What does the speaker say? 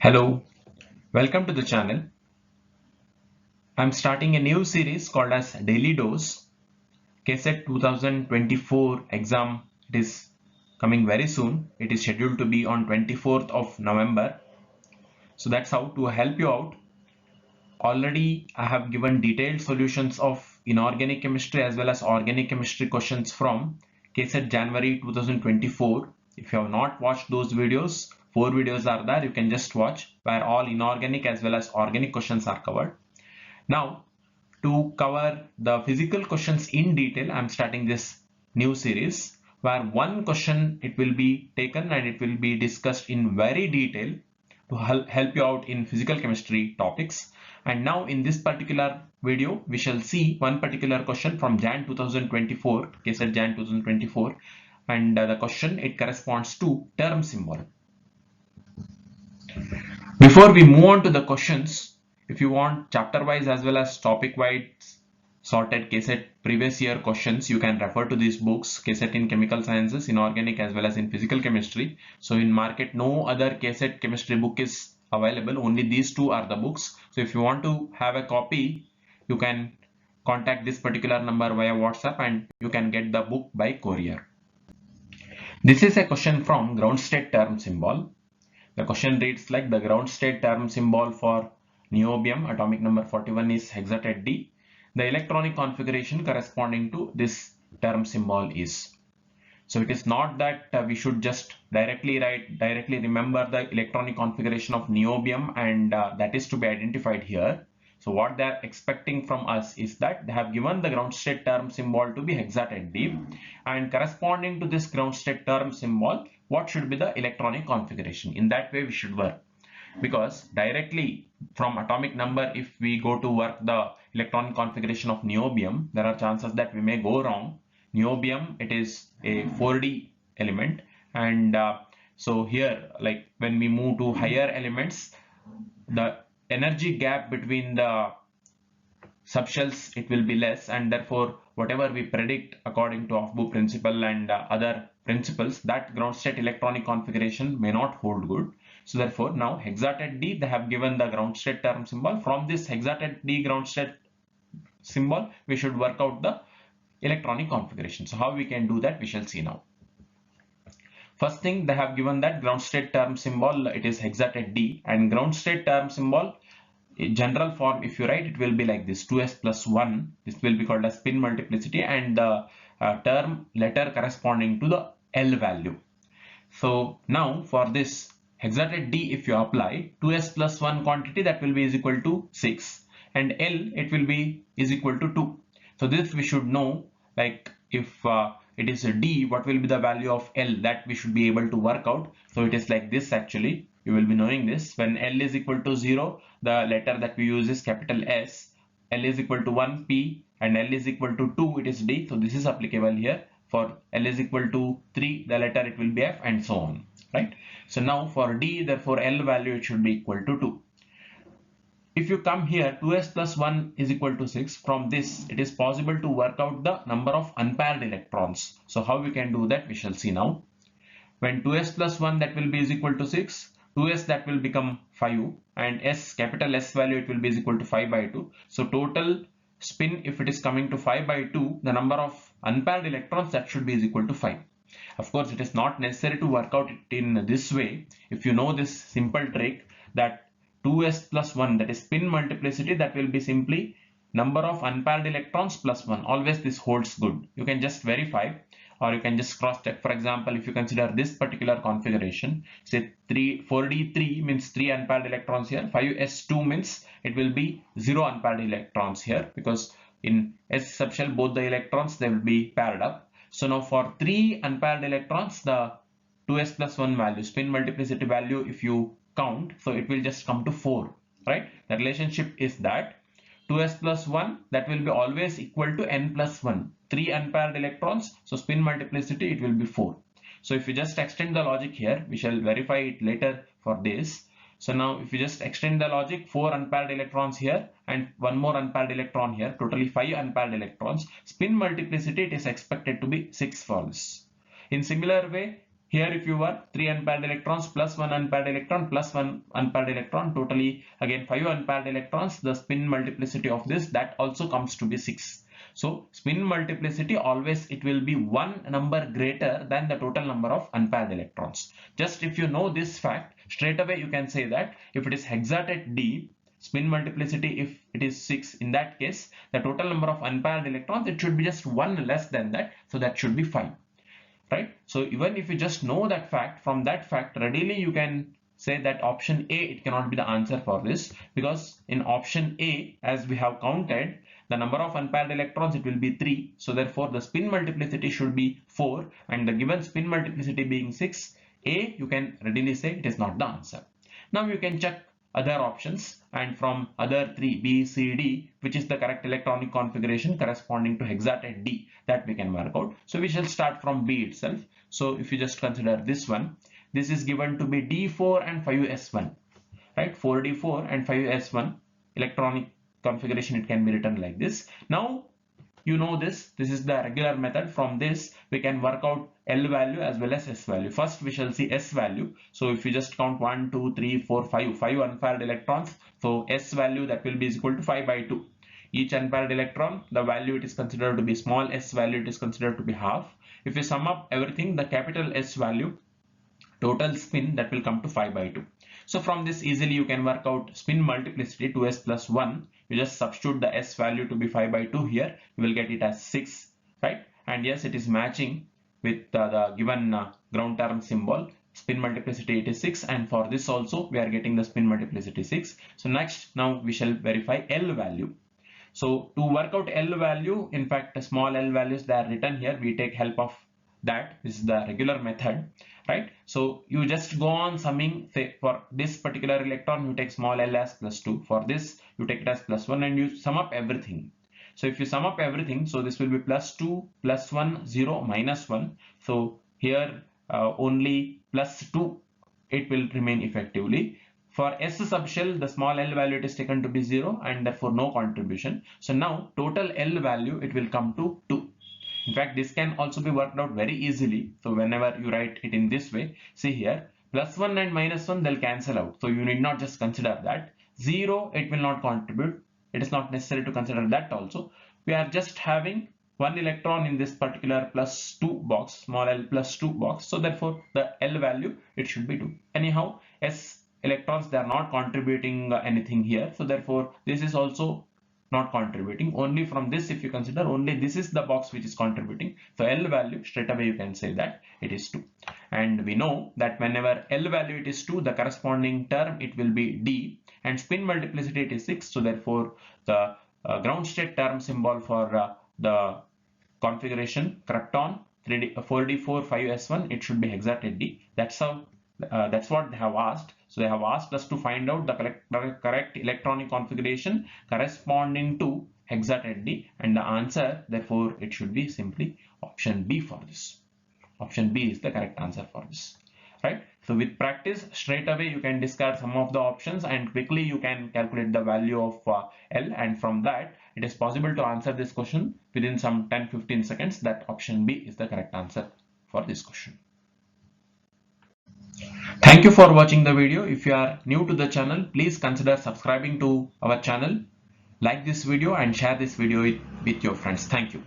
Hello, welcome to the channel. I'm starting a new series called as Daily Dose. KSET 2024 exam, it is coming very soon. It is scheduled to be on 24th of November. So that's how to help you out. Already I have given detailed solutions of inorganic chemistry as well as organic chemistry questions from KSET January 2024. If you have not watched those videos, 4 videos are there. You can just watch where all inorganic as well as organic questions are covered. Now, to cover the physical questions in detail, I'm starting this new series where one question it will be taken and it will be discussed in very detail to help you out in physical chemistry topics. And now in this particular video, we shall see one particular question from Jan 2024, KSET Jan 2024, and the question it corresponds to term symbol. Before we move on to the questions, if you want chapter wise as well as topic wise sorted KSET previous year questions, you can refer to these books, KSET in chemical sciences, inorganic as well as in physical chemistry. So in market, no other KSET chemistry book is available. Only these two are the books. So if you want to have a copy, you can contact this particular number via WhatsApp and you can get the book by courier. This is a question from ground state term symbol. The question reads like the ground state term symbol for niobium atomic number 41 is hexatet D. The electronic configuration corresponding to this term symbol is. So it is not that we should just directly remember the electronic configuration of niobium and that is to be identified here. So what they are expecting from us is that they have given the ground state term symbol to be hexatet D, and corresponding to this ground state term symbol, what should be the electronic configuration? In that way we should work, because directly from atomic number, if we go to work the electronic configuration of niobium, there are chances that we may go wrong. Niobium, it is a 4D element, and so here, like when we move to higher elements, the energy gap between the subshells it will be less, and therefore whatever we predict according to Aufbau principle and other principles, that ground state electronic configuration may not hold good. So therefore now hexatet D, they have given the ground state term symbol. From this hexatet D ground state symbol, we should work out the electronic configuration. So how we can do that, we shall see now. First thing, they have given that ground state term symbol, it is hexatet D, and ground state term symbol in general form, if you write, it will be like this: 2s plus 1. This will be called as spin multiplicity, and the term letter corresponding to the L value. So now for this hexatet D, if you apply 2s plus 1 quantity, that will be is equal to 6, and L it will be is equal to 2. So this we should know, like if it is a D, what will be the value of L, that we should be able to work out. So it is like this actually. You will be knowing this. When L is equal to 0, the letter that we use is capital S. L is equal to 1, P, and L is equal to 2, it is D. So this is applicable here. For L is equal to 3, the letter it will be F, and so on, right? So now for D, therefore L value it should be equal to 2. If you come here, 2s plus 1 is equal to 6. From this, it is possible to work out the number of unpaired electrons. So how we can do that, we shall see now. When 2s plus 1, that will be is equal to 6. 2s, that will become 5, and S, capital S value, it will be is equal to 5 by 2. So total spin, if it is coming to 5 by 2, the number of unpaired electrons, that should be is equal to 5. Of course, it is not necessary to work out it in this way. If you know this simple trick, that 2s plus 1, that is spin multiplicity, that will be simply number of unpaired electrons plus 1. Always this holds good. You can just verify, or you can just cross check. For example, if you consider this particular configuration, say 4d3 means 3 unpaired electrons here, 5s2 means it will be 0 unpaired electrons here, because in S subshell both the electrons they will be paired up. So now for 3 unpaired electrons, the 2s plus 1 value, spin multiplicity value, if you count, so it will just come to 4, right? The relationship is that 2s plus 1, that will be always equal to n plus 1. 3 unpaired electrons, so spin multiplicity it will be 4. So if you just extend the logic here, we shall verify it later for this. So now if you just extend the logic, 4 unpaired electrons here and 1 more unpaired electron here, totally 5 unpaired electrons. Spin multiplicity, it is expected to be 6 for this. In similar way, Here if you were 3 unpaired electrons plus 1 unpaired electron plus 1 unpaired electron, totally again 5 unpaired electrons, the spin multiplicity of this, that also comes to be 6. So spin multiplicity always it will be one number greater than the total number of unpaired electrons. Just if you know this fact, straight away you can say that if it is hexatet D, spin multiplicity if it is 6, in that case the total number of unpaired electrons, it should be just one less than that, so that should be 5. Right? So even if you just know that fact, from that fact readily you can say that option A, it cannot be the answer for this, because in option A, as we have counted the number of unpaired electrons, it will be 3. So therefore the spin multiplicity should be 4, and the given spin multiplicity being 6, A, you can readily say it is not the answer. Now you can check other options, and from other three, B, C, D, which is the correct electronic configuration corresponding to hexatet D, that we can work out. So we shall start from B itself. So if you just consider this one, this is given to be D4 and 5s1, right? 4d4 and 5s1 electronic configuration, it can be written like this. Now you know this is the regular method. From this we can work out L value as well as S value. First we shall see S value. So if you just count 1, 2, 3, 4, 5 unpaired electrons, so S value, that will be equal to 5 by 2. Each unpaired electron, the value it is considered to be small, S value it is considered to be half. If you sum up everything, the capital S value, total spin, that will come to 5 by 2. So from this easily you can work out spin multiplicity 2s plus 1. You just substitute the S value to be 5 by 2 here. You will get it as 6, right? And yes, it is matching with the given ground term symbol. Spin multiplicity it is 6, and for this also we are getting the spin multiplicity 6. So next, now we shall verify L value. So to work out L value, in fact small L values, they are written here. We take help of that. This is the regular method, right? So you just go on summing. Say for this particular electron you take small l as plus 2, for this you take it as plus 1, and you sum up everything. So if you sum up everything, so this will be plus 2, plus 1, 0, minus 1. So here only plus 2 it will remain effectively. For S subshell, the small l value it is taken to be 0, and therefore no contribution. So now total L value it will come to 2. In fact, this can also be worked out very easily. So whenever you write it in this way, see here, plus 1 and minus 1, they'll cancel out. So you need not just consider that. 0, it will not contribute. It is not necessary to consider that also. We are just having one electron in this particular plus 2 box, small l plus 2 box. So therefore the L value, it should be 2. Anyhow, S electrons, they are not contributing anything here. So therefore this is also not contributing. Only from this, if you consider, only this is the box which is contributing. So L value, straight away you can say that it is 2. And we know that whenever L value it is 2, the corresponding term it will be D, and spin multiplicity it is 6. So therefore the ground state term symbol for the configuration krypton 4d4 5s1, it should be hexatet D. That's how that's what they have asked. So they have asked us to find out the correct electronic configuration corresponding to hexatet D, and the answer, therefore it should be simply option B for this. Option B is the correct answer for this, right? So with practice, straight away you can discard some of the options, and quickly you can calculate the value of L, and from that it is possible to answer this question within some 10-15 seconds. That option B is the correct answer for this question. Thank you for watching the video. If you are new to the channel, please consider subscribing to our channel, like this video and share this video with your friends. Thank you.